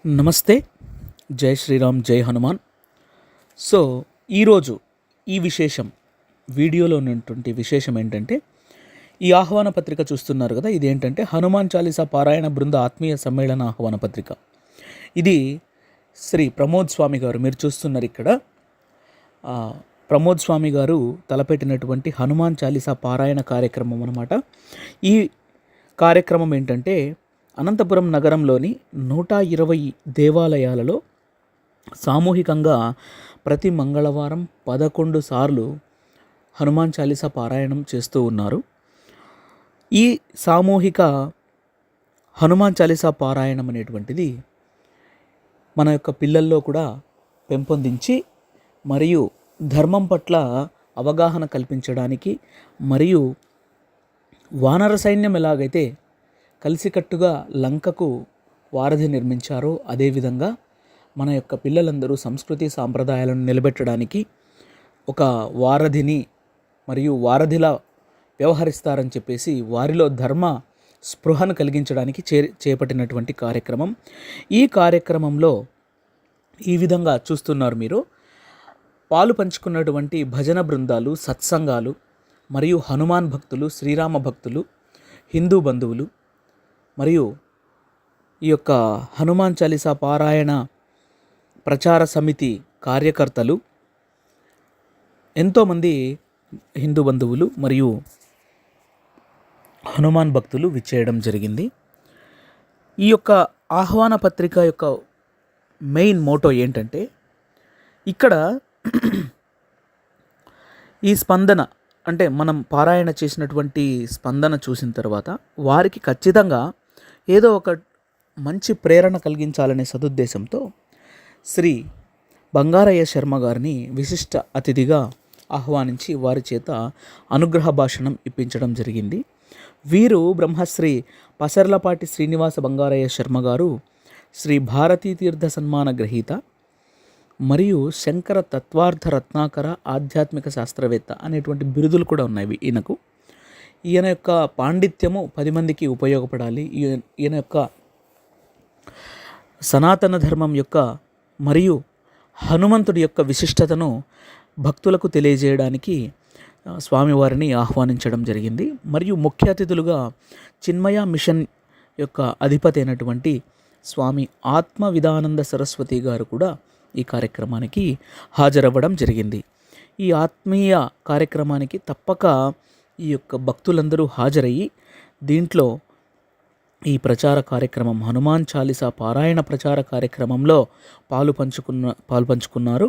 నమస్తే. జై శ్రీరామ్, జై హనుమాన్. సో ఈరోజు ఈ విశేషం వీడియోలో ఉన్నటువంటి విశేషం ఏంటంటే, ఈ ఆహ్వాన పత్రిక చూస్తున్నారు కదా, ఇదేంటంటే హనుమాన్ చాలీసా పారాయణ బృంద ఆత్మీయ సమ్మేళన ఆహ్వాన పత్రిక. ఇది శ్రీ ప్రమోద్ స్వామి గారు, మీరు చూస్తున్నారు ఇక్కడ ప్రమోద్ స్వామి గారు తలపెట్టినటువంటి హనుమాన్ చాలీసా పారాయణ కార్యక్రమం అన్నమాట. ఈ కార్యక్రమం ఏంటంటే, అనంతపురం నగరంలోని 120 దేవాలయాలలో సామూహికంగా ప్రతి మంగళవారం 11 సార్లు హనుమాన్ చాలీసా పారాయణం చేస్తూ ఉన్నారు. ఈ సామూహిక హనుమాన్ చాలీసా పారాయణం అనేటువంటిది మన యొక్క పిల్లల్లో కూడా పెంపొందించి మరియు ధర్మం పట్ల అవగాహన కల్పించడానికి, మరియు వానర సైన్యం ఎలాగైతే కలిసికట్టుగా లంకకు వారధి నిర్మించారో, అదేవిధంగా మన యొక్క పిల్లలందరూ సంస్కృతి సాంప్రదాయాలను నిలబెట్టడానికి ఒక వారధిని మరియు వారధిలా వ్యవహరిస్తారని చెప్పేసి వారిలో ధర్మ స్పృహను కలిగించడానికి చేపట్టినటువంటి కార్యక్రమం. ఈ కార్యక్రమంలో ఈ విధంగా చూస్తున్నారు మీరు, పాలు పంచుకున్నటువంటి భజన బృందాలు, సత్సంగాలు మరియు హనుమాన్ భక్తులు, శ్రీరామ భక్తులు, హిందూ బంధువులు మరియు ఈ యొక్క హనుమాన్ చాలీసా పారాయణ ప్రచార సమితి కార్యకర్తలు, ఎంతోమంది హిందూ బంధువులు మరియు హనుమాన్ భక్తులు విచ్చేయడం జరిగింది. ఈ యొక్క ఆహ్వాన పత్రిక యొక్క మెయిన్ మోటో ఏంటంటే, ఇక్కడ ఈ స్పందన అంటే మనం పారాయణ చేసినటువంటి స్పందన చూసిన తర్వాత వారికి ఖచ్చితంగా ఏదో ఒక మంచి ప్రేరణ కలిగించాలనే సదుద్దేశంతో శ్రీ బంగారయ్య శర్మ గారిని విశిష్ట అతిథిగా ఆహ్వానించి వారి చేత అనుగ్రహ భాషణం ఇప్పించడం జరిగింది. వీరు బ్రహ్మశ్రీ పసర్లపాటి శ్రీనివాస బంగారయ్య శర్మ గారు శ్రీ భారతీ తీర్థ సన్మాన గ్రహీత మరియు శంకర తత్వార్థ రత్నాకర ఆధ్యాత్మిక శాస్త్రవేత్త అనేటువంటి బిరుదులు కూడా ఉన్నాయి ఈయనకు. ఈయన యొక్క పాండిత్యము 10 మందికి ఉపయోగపడాలి, ఈయన యొక్క సనాతన ధర్మం యొక్క మరియు హనుమంతుడి యొక్క విశిష్టతను భక్తులకు తెలియజేయడానికి స్వామివారిని ఆహ్వానించడం జరిగింది. మరియు ముఖ్య అతిథులుగా చిన్మయ మిషన్ యొక్క అధిపతి అయినటువంటి స్వామి ఆత్మ విధానంద సరస్వతి గారు కూడా ఈ కార్యక్రమానికి హాజరవ్వడం జరిగింది. ఈ ఆత్మీయ కార్యక్రమానికి తప్పక ఈ యొక్క భక్తులందరూ హాజరయ్యి దీంట్లో ఈ ప్రచార కార్యక్రమం, హనుమాన్ చాలీసా పారాయణ ప్రచార కార్యక్రమంలో పాలు పంచుకున్నారు.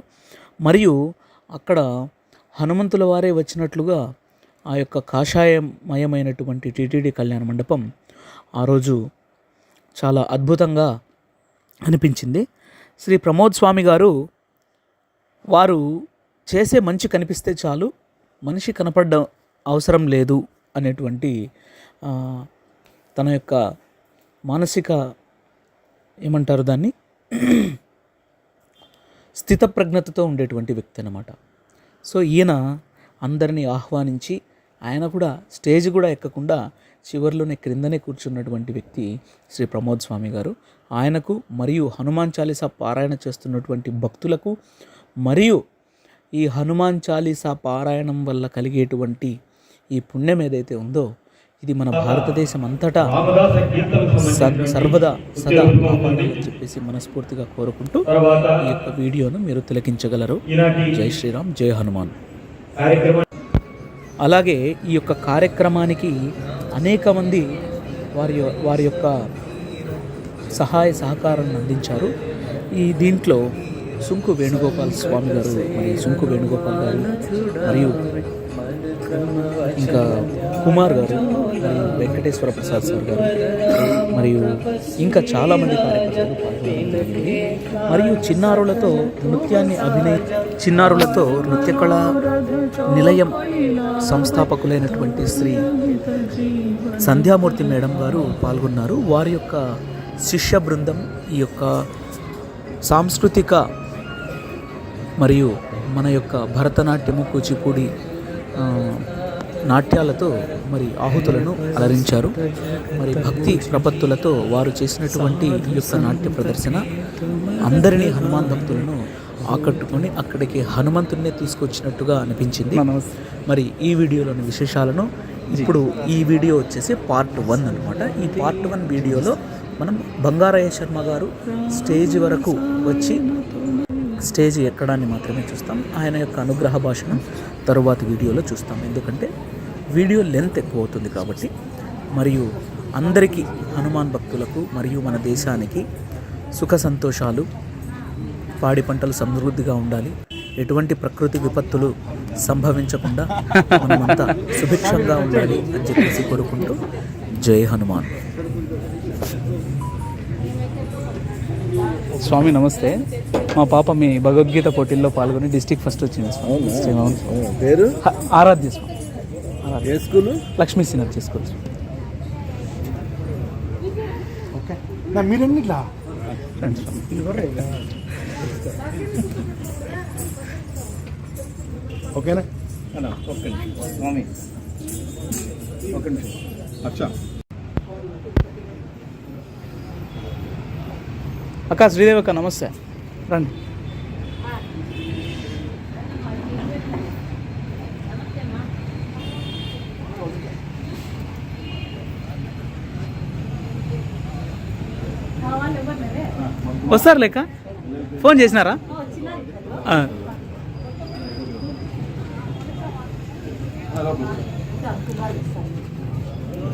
మరియు అక్కడ హనుమంతుల వారే వచ్చినట్లుగా ఆ యొక్క కాషాయమయమైనటువంటి టీటీడీ కళ్యాణ మండపం ఆ రోజు చాలా అద్భుతంగా అనిపించింది. శ్రీ ప్రమోద్ స్వామి గారు, వారు చేసే మంచి కనిపిస్తే చాలు, మనిషి కనపడడం అవసరం లేదు అనేటువంటి తన యొక్క మానసిక ఏమంటారు దాన్ని స్థితప్రజ్ఞతతో ఉండేటువంటి వ్యక్తి అన్నమాట. సో ఈయన అందరినీ ఆహ్వానించి, ఆయన కూడా స్టేజ్ కూడా ఎక్కకుండా చివరిలోనే క్రిందనే కూర్చున్నటువంటి వ్యక్తి శ్రీ ప్రమోద్ స్వామి గారు. ఆయనకు మరియు హనుమాన్ చాలీసా పారాయణ చేస్తున్నటువంటి భక్తులకు మరియు ఈ హనుమాన్ చాలీసా పారాయణం వల్ల కలిగేటువంటి ఈ పుణ్యం ఏదైతే ఉందో, ఇది మన భారతదేశం అంతటా సర్వదా సదా కాపాడాలని చెప్పేసి మనస్ఫూర్తిగా కోరుకుంటూ ఈ యొక్క వీడియోను మీరు తిలకించగలరు. జై శ్రీరామ్, జై హనుమాన్. అలాగే ఈ యొక్క కార్యక్రమానికి అనేక మంది వారి యొక్క సహాయ సహకారాన్ని అందించారు. ఈ దీంట్లో సుంకు వేణుగోపాల్ స్వామి గారు, మరియు సుంకు వేణుగోపాల్ గారు, మరియు ఇంకా కుమార్ గారు, మరియు వెంకటేశ్వర ప్రసాద్ సార్ గారు, మరియు ఇంకా చాలామంది కార్యకర్తలు పాల్గొనడం జరిగింది. మరియు చిన్నారులతో నృత్య కళా నిలయం సంస్థాపకులైనటువంటి శ్రీ సంధ్యామూర్తి మేడం గారు పాల్గొన్నారు. వారి యొక్క శిష్య బృందం ఈ యొక్క సాంస్కృతిక మరియు మన యొక్క భరతనాట్యము, కూచిపూడి నాట్యాలతో మరి ఆహుతులను అలరించారు. మరి భక్తి ప్రపత్తులతో వారు చేసినటువంటి ఈ యొక్క నాట్య ప్రదర్శన అందరినీ, హనుమాన్ భక్తులను ఆకట్టుకొని అక్కడికి హనుమంతుడినే తీసుకొచ్చినట్టుగా అనిపించింది. మరి ఈ వీడియోలోని విశేషాలను ఇప్పుడు ఈ వీడియో వచ్చేసి పార్ట్ 1 అనమాట. ఈ పార్ట్ 1 వీడియోలో మనం బంగారయ్య శర్మ గారు స్టేజ్ వరకు వచ్చి స్టేజ్ ఎక్కడాన్ని మాత్రమే చూస్తాం. ఆయన యొక్క అనుగ్రహ భాషను తరువాత వీడియోలో చూస్తాం. ఎందుకంటే వీడియో లెంత్ ఎక్కువ అవుతుంది కాబట్టి. మరియు అందరికీ, హనుమాన్ భక్తులకు మరియు మన దేశానికి సుఖ సంతోషాలు, పాడి పంటలు సమృద్ధిగా ఉండాలి, ఎటువంటి ప్రకృతి విపత్తులు సంభవించకుండా మనమంతా సుభిక్షంగా ఉండాలి అని చెప్పేసి కోరుకుంటూ జై హనుమాన్. స్వామి నమస్తే. మా పాప మీ భగవద్గీత పోటీల్లో పాల్గొని డిస్టిక్ ఫస్ట్ వచ్చింది స్వామి. పేరు ఆరాధ్య స్వామి. ఏ స్కూల్? Lakshmi synergy school. మీరండి ఇట్లా ఓకేనా? స్వామి ఓకే. అచ్చా అక్క, శ్రీదేవి అక్క నమస్తే, రండి. వస్తారు లేక ఫోన్ చేసినారా?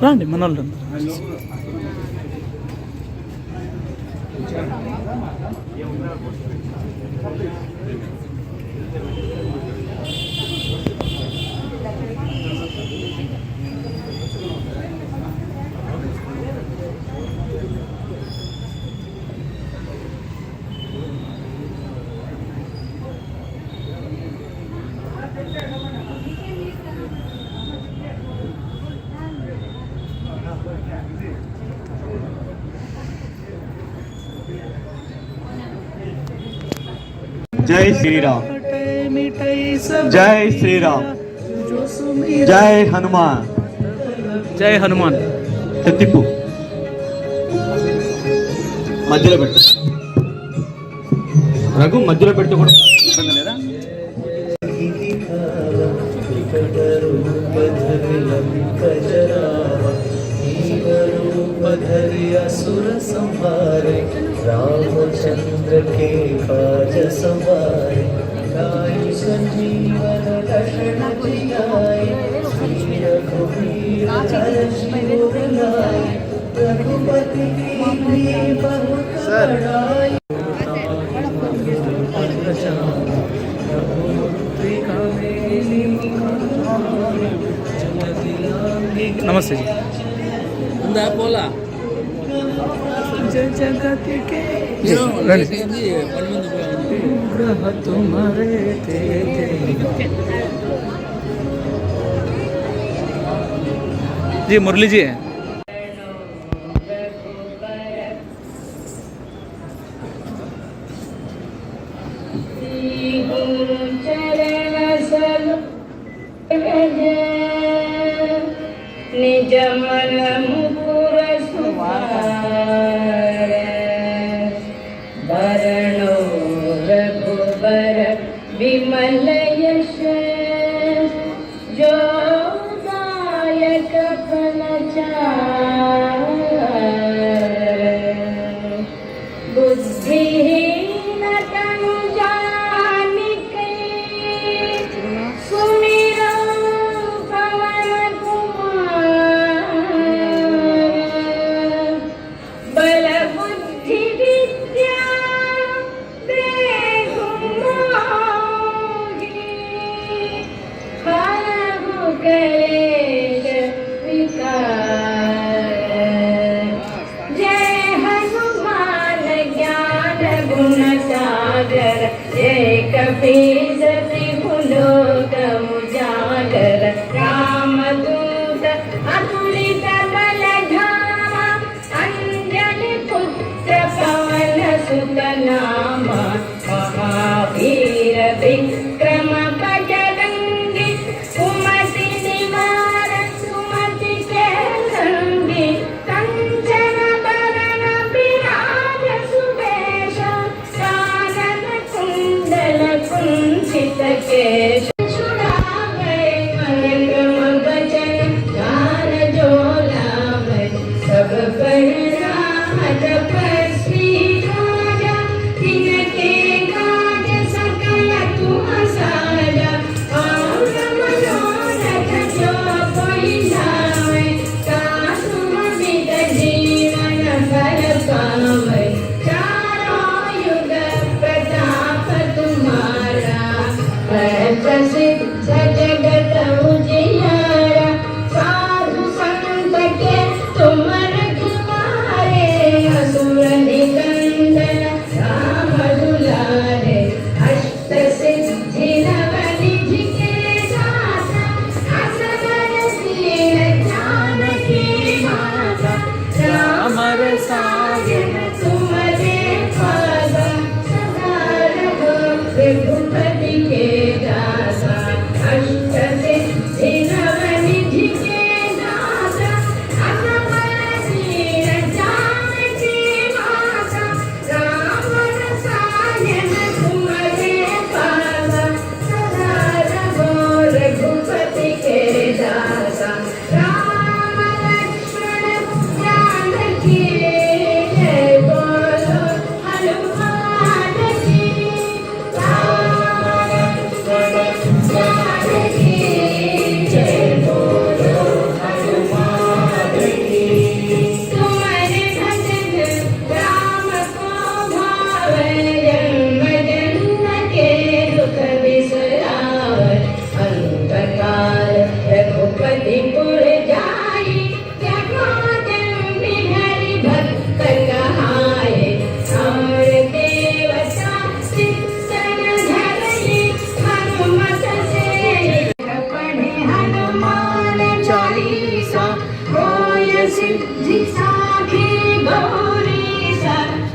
రండి, మన వాళ్ళు. జై శ్రీరామ్, జై శ్రీరామ్, జై హనుమాన్, జై హనుమాన్. తిప్పు మధ్యలో పెట్టు, రఘు మధ్యలో పెడితే కూడా లేదా? असुर संहारे रामचंद्र के काज संवारे गाय संजीवन लक्षण जियाए श्री रघुवीर हर्षियोर लाए रघुपति कीन्ही बहुत बड़ाई। నమస్తే జీ. పోలా जी मुरली जी है. निज मन मुकुर सुधार भरणो रघुबर विमल यश जो दायक फल चार बुद्धिहीन तनु जानिके सुमिरो पवन कुमार बल बुद्धि विद्या देहु मोहि हरहु कलेश विकार। जय हनुमान ज्ञान गुण सागर जय कपीस तिहु लोक उजागर रामदूत अतुलित बल धामा अंजनी पुत्र पवन सुत नामा महावीर विक्रम बजरंगी कुमति निवार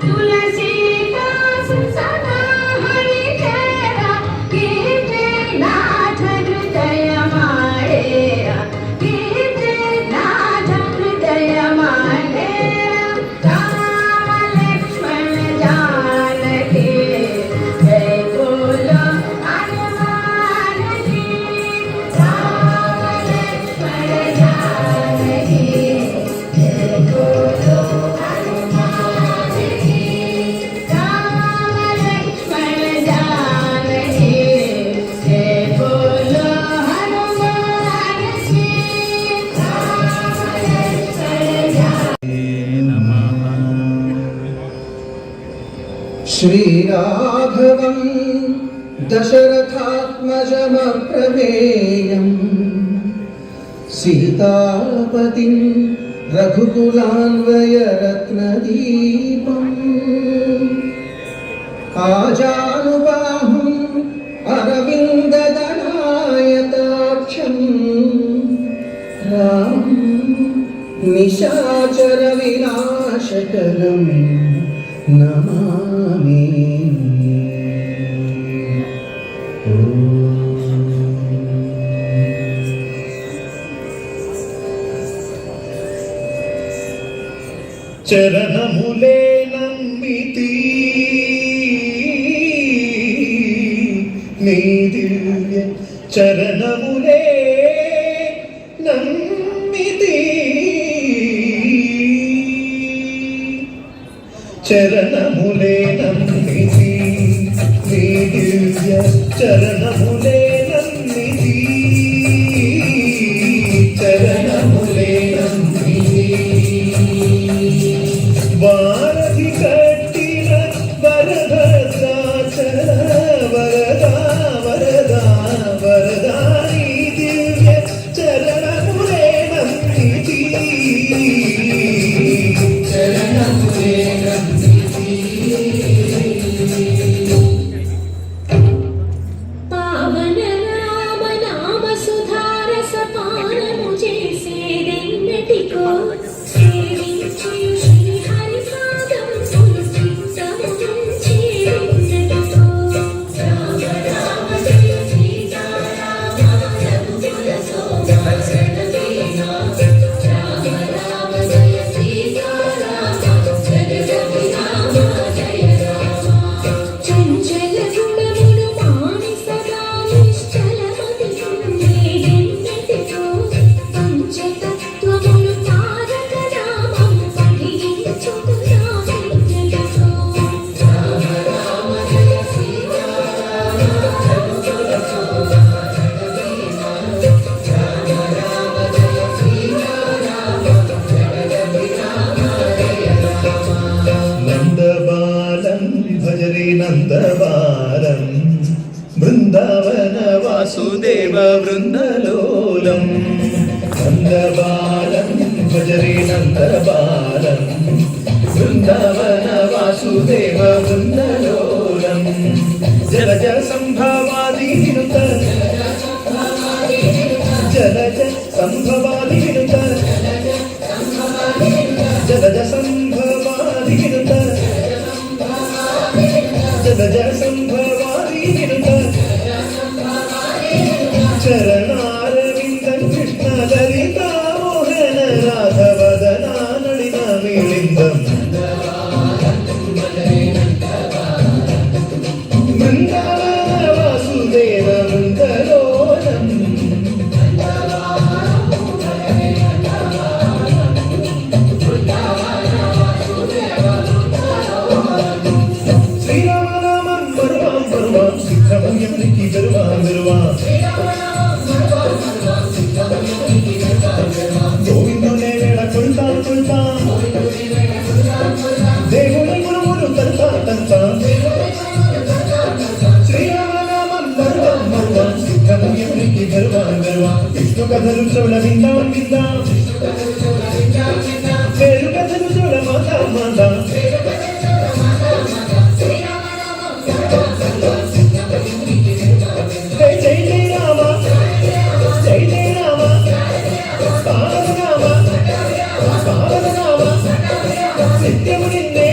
तुलसी का सुसना हरि तेरा कीर्ति नाथ हृदय मारेरा कीर्ति नाथ हृदय मारेरा राम लक्ष्मण जानकी जय बोलो हनुमान की राम लक्ष्मण जानकी जय बोलो हनुमान की राम लक्ष्मण जानकी जय बोलो हनुमान की राम लक्ष्मण श्रीराघवं दशरथात्मजमप्रमेयम् सीतापतिं रघुकुलान्वयरत्नदीपम् आजानुबाहुम् अरविन्ददलायताक्षम् रामं निशाचरविनाशकरम् नमामि చరణములే నమ్మితి నీ దివ్య చరణములే నమ్మితి చరణములే నమ్మితి నీ దివ్య చరణములే నమ్మితి చరణములే నమ్మితి వారధి కట్టిన వరభద్రాచల వరదా వరదా వరదా నీ దివ్య చరణములే నమ్మితి చరణములే పావన రామ నామ సుధారస పానము చేసేదెన్నటికో సేవించు శ్రీ హరి పాదం తులసింతము చేరెన్నటికో రామ రామ జయ సీతారామ రఘుకుల శోభ జనవీనా రామ రామ జయ సీతారామ జగదపి రామ జయ రామ చంచల గుణములు మాని సదా నిశ్చలమతి ఉండేదెన్నటికో పంచతత్వములు తారక నామము పఠించుతున్నానెన్నటికో రామ రామ జయ సీతారామ రఘుకుల శోభ జగదీనా రామ రామ జయ సీతారామ జగదపి రామ జయ రామ నందబాలం భజరే నందబాలం బృందావన వాసుదేవ బృందలోలం నందబాలం భజరే నందబాలం బృందావన వాసుదేవ బృందలోలం జలజ సంభవాది వినుత జలజ సంభవాది వినుత జలజ సంభవాది వినుత జలజ సంభవాది వినుత చరణారవింద కృష్ణ లలిత మోహన రాధవదనా నళిన మిళిందం బృందావన వాసుదేవ బృందలోలం శ్రీరామనామం బరువాం బరువాం సిద్ధమయ్యనికి బరువాం బరువాం గోవిందునే వేళ కొల్తాం కొల్తాం దేవుని గురువులు తంతా తంతా శ్రీరామనామం బరువాం బరువాం సిద్ధమయ్యనికి బరువాం బరువాం విష్ణు కథలు శ్రవణ విందాం విందాం పేరు కథలు శ్రవణ మాతాం మాతాం జై జై జై రామ జై జై రామ పావన రామ పావన రామ నిత్యము నిన్నే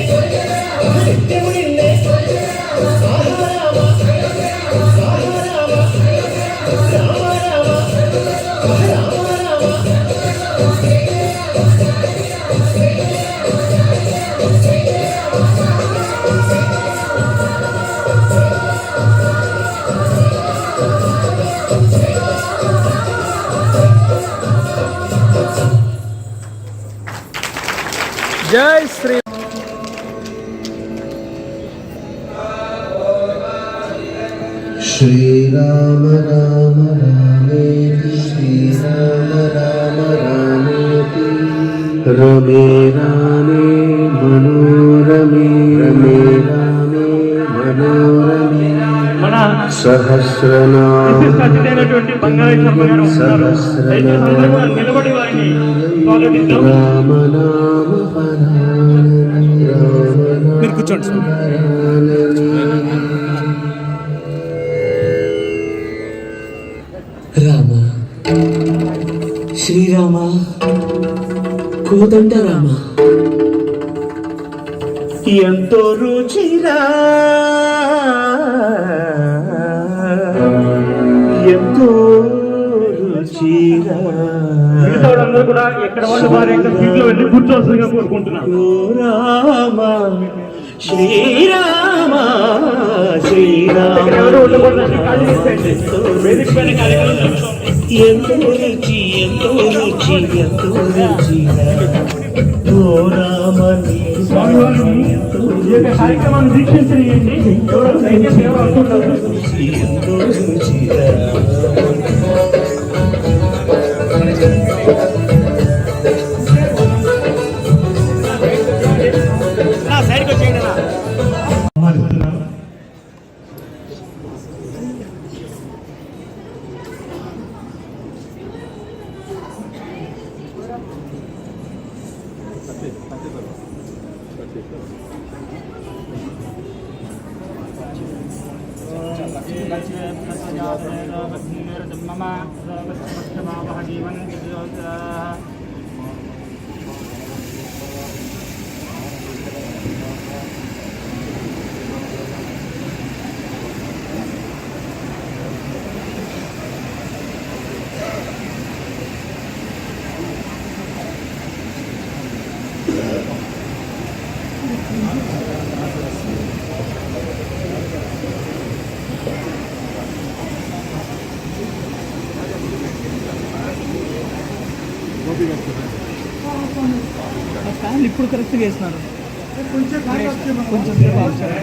జై శ్రీ श्रीराम राम रामेति श्रीराम राम रामेति रमे रामे मनोरमे रमे रामे मनोरमे మన सहस्रनाम అతిథైనటువంటి బంగాళాఖండ గారు ఉన్నారు. దయచేసి అందరూ కూడా నిలబడి వారిని స్వాగతిద్దాం. राम नाम परानने మీరు కూర్చోండి సార్. రామ శ్రీరామ కోదండ రామ ఎంతో రుచిరా ఎంతో రుచిరా మిగతా వాళ్ళందరూ కూడా ఎక్కడ వాళ్ళు వారి యొక్క సీట్లో వెళ్ళి కూర్చోవలసిందిగా కోరుకుంటున్నాను. ఓ రామ శ్రీరామ శ్రీరామ ఇక్కడ ఎవరు ఉండకూడదండి, ఖాళీ చేసేయండి. వేదిక పైన కార్యక్రమం జరుగుతోంది. ఎంతో రుచి ఎంతో రుచి ఎంతో రుచిరా ఓ రామ స్వామివారు ఈ యొక్క కార్యక్రమాన్ని దీక్షించనియండి. ఎవరు దయచేసి ఎవరు అనుకుంటారు. ఎంతో రుచిరా ఆహ్వానిస్తున్నాను. ఫ్యాన్లు ఇప్పుడు కరెక్ట్గా వేసినారు. కొంచెం సేపు ఆగుతారు.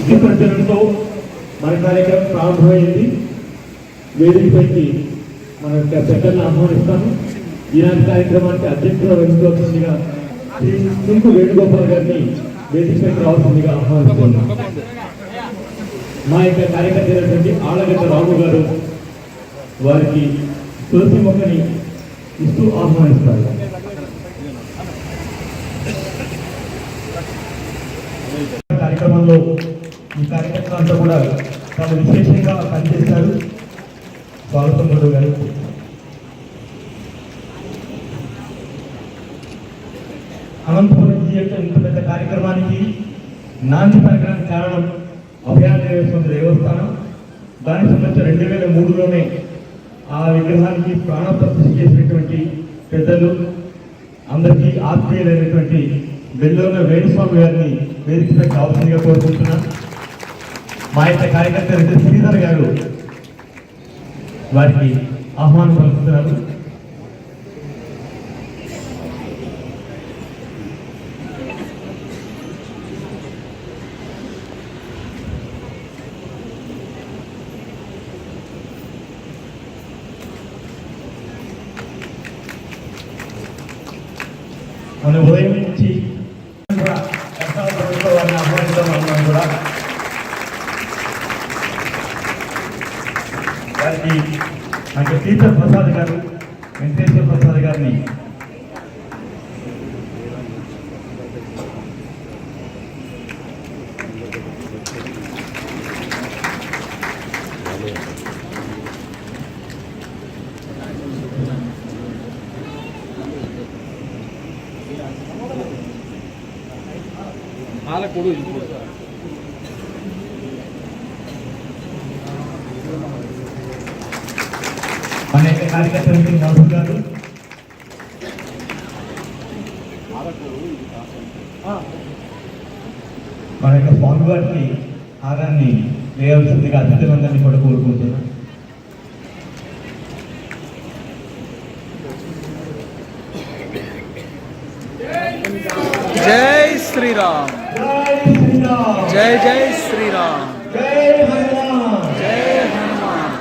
దీపంతో మన కార్యక్రమం ప్రారంభమైంది. వేదికపైకి మన పెద్దలను ఆహ్వానిస్తాను. ఈనాటి కార్యక్రమానికి అధ్యక్షులు వహించవలసిందిగా శ్రీ సింకు వేణుగోపాల్ గారిని వేదికపైకి రావాల్సిందిగా ఆహ్వానిస్తున్నాను. మా యొక్క కార్యకర్త అయినటువంటి ఆళ్ళగడ్డ రాము గారు వారికి తులసి మొక్కని ఇస్తూ ఆహ్వానిస్తారు. కార్యక్రమంలో ఈ కార్యక్రమం అంతా కూడా చాలా విశేషంగా పనిచేశారు. స్వాగతం గురువు గారు. అనంతపురం ఈ యొక్క ఇంత పెద్ద కార్యక్రమానికి నాంది పలకడానికి కారణం అభయాంజనేయ స్వామి దేవస్థానం. దానికి సంబంధించి 2003లోనే ఆ విగ్రహానికి ప్రాణప్రతిష్ఠ చేసినటువంటి పెద్దలు అందరికీ ఆత్మీయులైనటువంటి బెల్లోన వేణుస్వామి గారిని వేదికపై కావాల్సిందిగా కోరుకుంటున్నాను. మా యొక్క కార్యకర్త శ్రీధర్ గారు వారికి ఆహ్వానం పలుకుతున్నారు. మన ఉదయం నుంచి కూడా వారిని ఆహ్వానిద్దాం కూడా వారికి అంటే టీచర్ ప్రసాద్ గారు, వెంకటేశ్వర ప్రసాద్ గారిని మన యొక్క కార్యకర్తలకి మధు గారు, మన యొక్క స్వామివారికి హారాన్ని వేయవలసిందిగా అతిథులందరినీ కూడా కోరుకుంటున్నాను. జై శ్రీరామ్, జై శ్రీరామ్, జై జై శ్రీరామ్, జై హనుమాన్, జై హనుమాన్.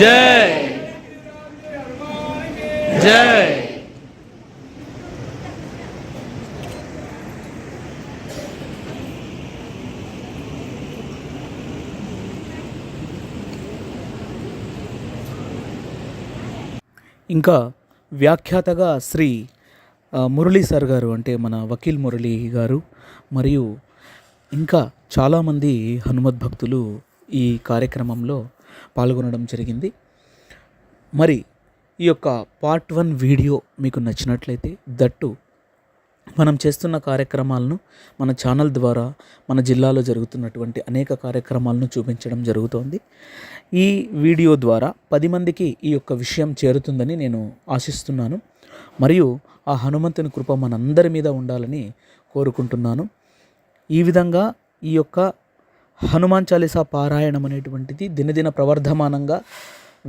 జై జై. ఇంకా వ్యాఖ్యాతగా శ్రీ మురళీ సార్ గారు, అంటే మన వకీల్ మురళీ గారు, మరియు ఇంకా చాలామంది హనుమద్ భక్తులు ఈ కార్యక్రమంలో పాల్గొనడం జరిగింది. మరి ఈ యొక్క పార్ట్ 1 వీడియో మీకు నచ్చినట్లయితే, దట్టు మనం చేస్తున్న కార్యక్రమాలను మన ఛానల్ ద్వారా మన జిల్లాలో జరుగుతున్నటువంటి అనేక కార్యక్రమాలను చూపించడం జరుగుతోంది. ఈ వీడియో ద్వారా 10 మందికి ఈ యొక్క విషయం చేరుతుందని నేను ఆశిస్తున్నాను. మరియు ఆ హనుమంతుని కృప మనందరి మీద ఉండాలని కోరుకుంటున్నాను. ఈ విధంగా ఈ యొక్క హనుమాన్ చాలీసా పారాయణం అనేటువంటిది దినదిన ప్రవర్ధమానంగా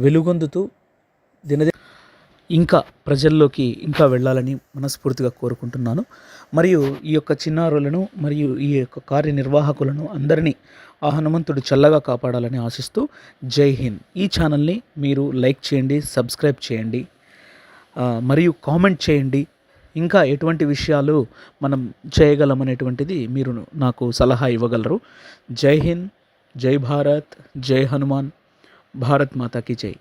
వెలుగొందుతూ ఇంకా ప్రజల్లోకి ఇంకా వెళ్ళాలని మనస్ఫూర్తిగా కోరుకుంటున్నాను. మరియు ఈ యొక్క చిన్నారులను మరియు ఈ యొక్క కార్యనిర్వాహకులను అందరినీ ఆ హనుమంతుడు చల్లగా కాపాడాలని ఆశిస్తూ జై హింద్. ఈ ఛానల్ని మీరు లైక్ చేయండి, సబ్స్క్రైబ్ చేయండి, మరియు కామెంట్ చేయండి. ఇంకా ఎటువంటి విషయాలు మనం చేయగలమనేటువంటిది మీరు నాకు సలహా ఇవ్వగలరు. జై హింద్, జై భారత్, జై హనుమాన్, భారత్ మాతాకి జై.